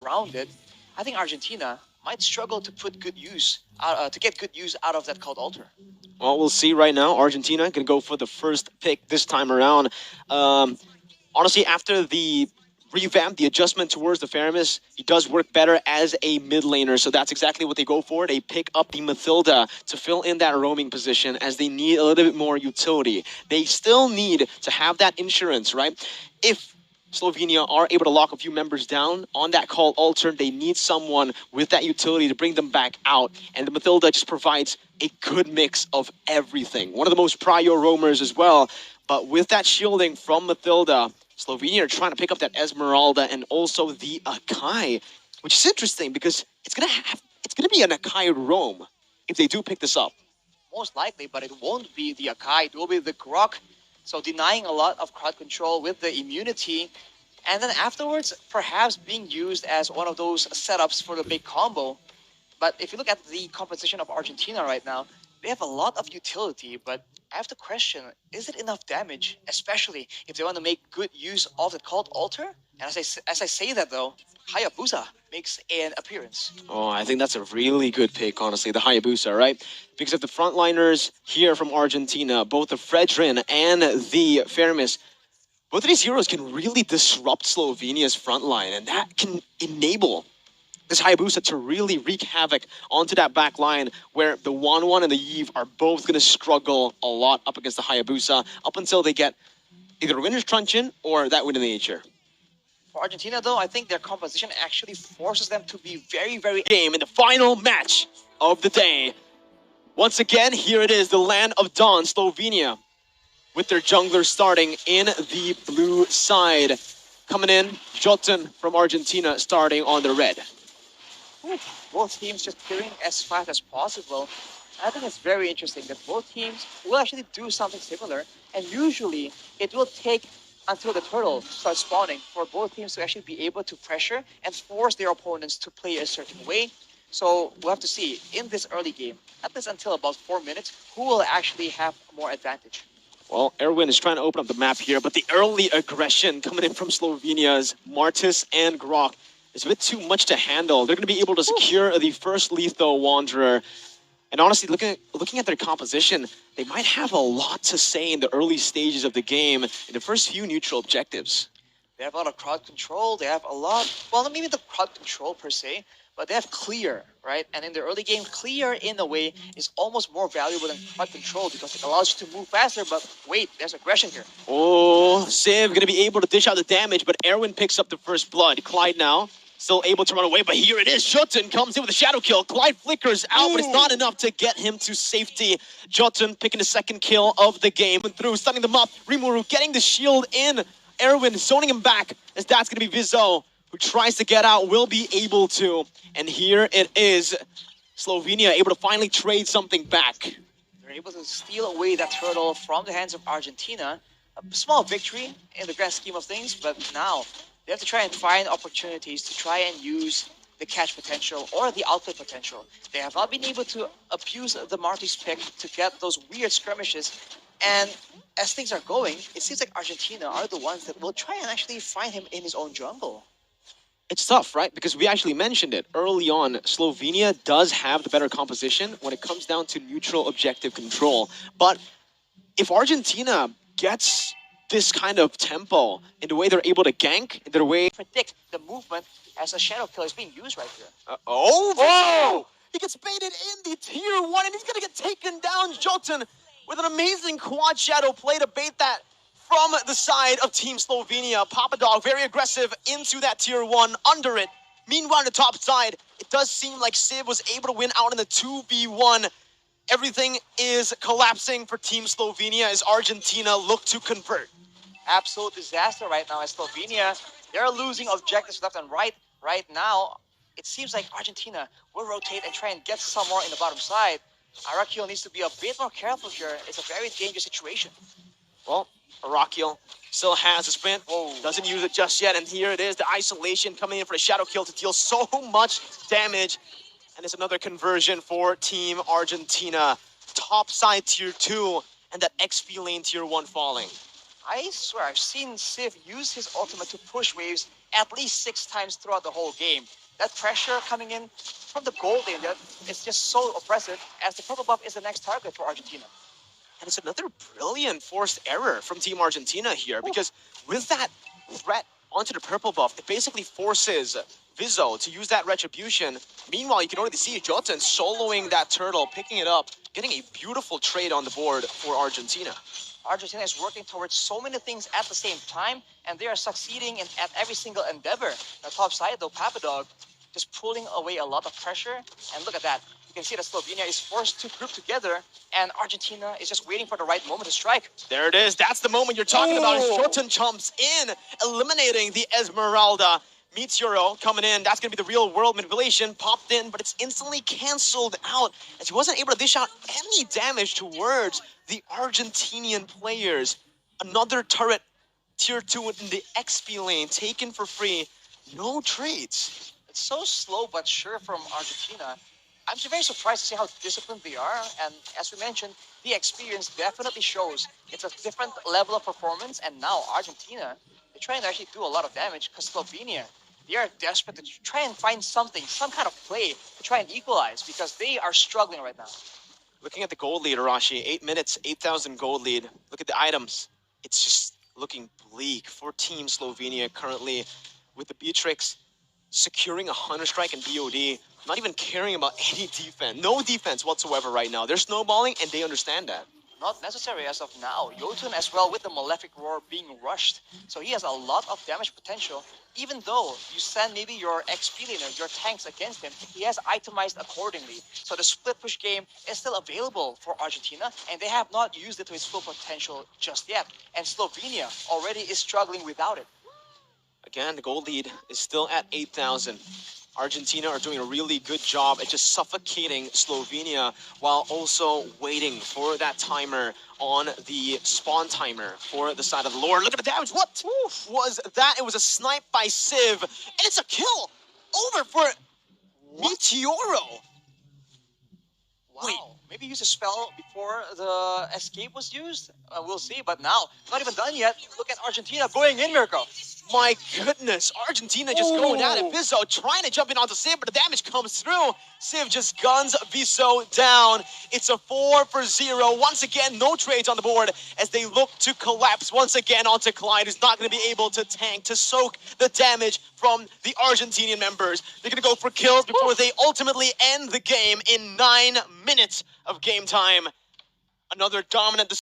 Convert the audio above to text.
around it, I think Argentina might struggle to put good use to get good use out of that cold altar. Well, we'll see right now. Argentina can go for the first pick this time around. Honestly, after the revamp, the adjustment towards the Faramis, he does work better as a mid laner, so that's exactly what they go for. They pick up the Mathilda to fill in that roaming position as they need a little bit more utility. They still need to have that insurance, right? If Slovenia are able to lock a few members down on that call altar, they need someone with that utility to bring them back out, and the Mathilda just provides a good mix of everything. One of the most prio roamers as well, but with that shielding from Mathilda, Slovenia are trying to pick up that Esmeralda and also the Akai, which is interesting because it's gonna be an Akai roam if they do pick this up. Most likely, but it won't be the Akai, it will be the Rrq. So denying a lot of crowd control with the immunity, and then afterwards perhaps being used as one of those setups for the big combo. But if you look at the composition of Argentina right now, they have a lot of utility, but I have to question, is it enough damage, especially if they want to make good use of the cult altar? And as I say that though, Hayabusa makes an appearance. Oh, I think that's a really good pick, honestly, the Hayabusa, right? Because of the frontliners here from Argentina, both the Fredrin and the Fermis, both of these heroes can really disrupt Slovenia's frontline, and that can enable this Hayabusa to really wreak havoc onto that back line where the 1-1 and the Iesf are both going to struggle a lot up against the Hayabusa up until they get either a Winner's Truncheon or that Wind of Nature. For Argentina though, I think their composition actually forces them to be very game in the final match of the day. Once again, here it is, the Land of Dawn, Slovenia, with their jungler starting in the blue side. Coming in, Jotun from Argentina starting on the red. both teams just clearing as fast as possible. I think it's very interesting that both teams will actually do something similar, and usually it will take until the turtle starts spawning for both teams to actually be able to pressure and force their opponents to play a certain way. So we'll have to see in this early game, at least until about 4 minutes, who will actually have more advantage. Well, Erwin is trying to open up the map here, but the early aggression coming in from Slovenia's Martis and Grok is a bit too much to handle. They're going to be able to secure the first lethal Wanderer. And honestly, looking at their composition, they might have a lot to say in the early stages of the game in the first few neutral objectives. They have a lot of crowd control. They have a lot, well, not maybe the crowd control per se, but they have clear, right? And in the early game, clear in a way is almost more valuable than crowd control because it allows you to move faster. But wait, there's aggression here. Oh, Civ going to be able to dish out the damage, but Erwin picks up the first blood. Clyde now still able to run away, but here it is. Jotun comes in with a shadow kill. Clyde flickers out, but it's not enough to get him to safety. Jotun picking the second kill of the game. Through, stunning them up. Rimuru getting the shield in. Erwin zoning him back, as that's going to be Vizo, who tries to get out, will be able to. And here it is. Slovenia able to finally trade something back. They're able to steal away that turtle from the hands of Argentina. A small victory in the grand scheme of things, but now they have to try and find opportunities to try and use the catch potential or the output potential. They have not been able to abuse the Marty's pick to get those weird skirmishes. And as things are going, it seems like Argentina are the ones that will try and actually find him in his own jungle. It's tough, right? Because we actually mentioned it early on. Slovenia does have the better composition when it comes down to neutral objective control. But if Argentina gets this kind of tempo in the way they're able to gank, in the way predict the movement as a shadow kill is being used right here. Oh! He gets baited in the tier 1 and he's gonna get taken down. Jotun with an amazing quad shadow play to bait that from the side of Team Slovenia. Papadog very aggressive into that tier 1, under it. Meanwhile, on the top side, it does seem like Civ was able to win out in the 2v1. Everything is collapsing for Team Slovenia as Argentina look to convert. Absolute disaster right now as Slovenia. They're losing objectives left and right. Right now, it seems like Argentina will rotate and try and get some more in the bottom side. Rrq needs to be a bit more careful here. It's a very dangerous situation. Well, Rrq still has a sprint. Doesn't use it just yet. And here it is, the isolation coming in for the shadow kill to deal so much damage. And it's another conversion for Team Argentina. Top side tier 2 and that XP lane tier 1 falling. I swear, I've seen Civ use his ultimate to push waves at least 6 times throughout the whole game. That pressure coming in from the goal lane, it's just so oppressive, as the purple buff is the next target for Argentina. And it's another brilliant forced error from Team Argentina here, because with that threat onto the purple buff, it basically forces Vizzo to use that retribution. Meanwhile, you can already see Jotun soloing that turtle, picking it up, getting a beautiful trade on the board for Argentina. Argentina is working towards so many things at the same time, and they are succeeding at every single endeavor. The top side, though, Papadog just pulling away a lot of pressure. And look at that. You can see that Slovenia is forced to group together, and Argentina is just waiting for the right moment to strike. There it is. That's the moment you're talking about. As Jotun jumps in, eliminating the Esmeralda. Meteoro coming in. That's going to be the real world manipulation. Popped in, but it's instantly canceled out, as he wasn't able to dish out any damage towards the Argentinian players. Another turret, tier 2 in the XP lane, taken for free. No trades. It's so slow but sure from Argentina. I'm very surprised to see how disciplined they are, and as we mentioned, the experience definitely shows. It's a different level of performance, and now Argentina, they're trying to actually do a lot of damage, because Slovenia, they are desperate to try and find something, some kind of play to try and equalize, because they are struggling right now. Looking at the gold lead, Arashi, 8 minutes, 8,000 gold lead. Look at the items. It's just looking bleak for Team Slovenia currently, with the Beatrix securing a Hunter Strike and BOD, not even caring about any defense. No defense whatsoever right now. They're snowballing, and they understand that. Not necessary as of now. Jotun as well, with the Malefic Roar being rushed. So he has a lot of damage potential. Even though you send maybe your XP laner, your tanks against him, he has itemized accordingly. So the split push game is still available for Argentina, and they have not used it to its full potential just yet. And Slovenia already is struggling without it. Again, the gold lead is still at 8,000. Argentina are doing a really good job at just suffocating Slovenia, while also waiting for that timer on the spawn timer for the side of the Lord. Look at the damage. What was that? It was a snipe by Civ, and it's a kill over for Meteoro. Wow. Wait. Maybe use a spell before the escape was used? We'll see, but now, not even done yet. Look at Argentina going in, Mirko. My goodness, Argentina just going at it. Vizzo trying to jump in onto Civ, but the damage comes through. Civ just guns Vizzo down. It's a 4-0. Once again, no trades on the board as they look to collapse once again onto Clyde, who's not going to be able to tank, to soak the damage from the Argentinian members. They're going to go for kills before they ultimately end the game in 9 minutes of game time. Another dominant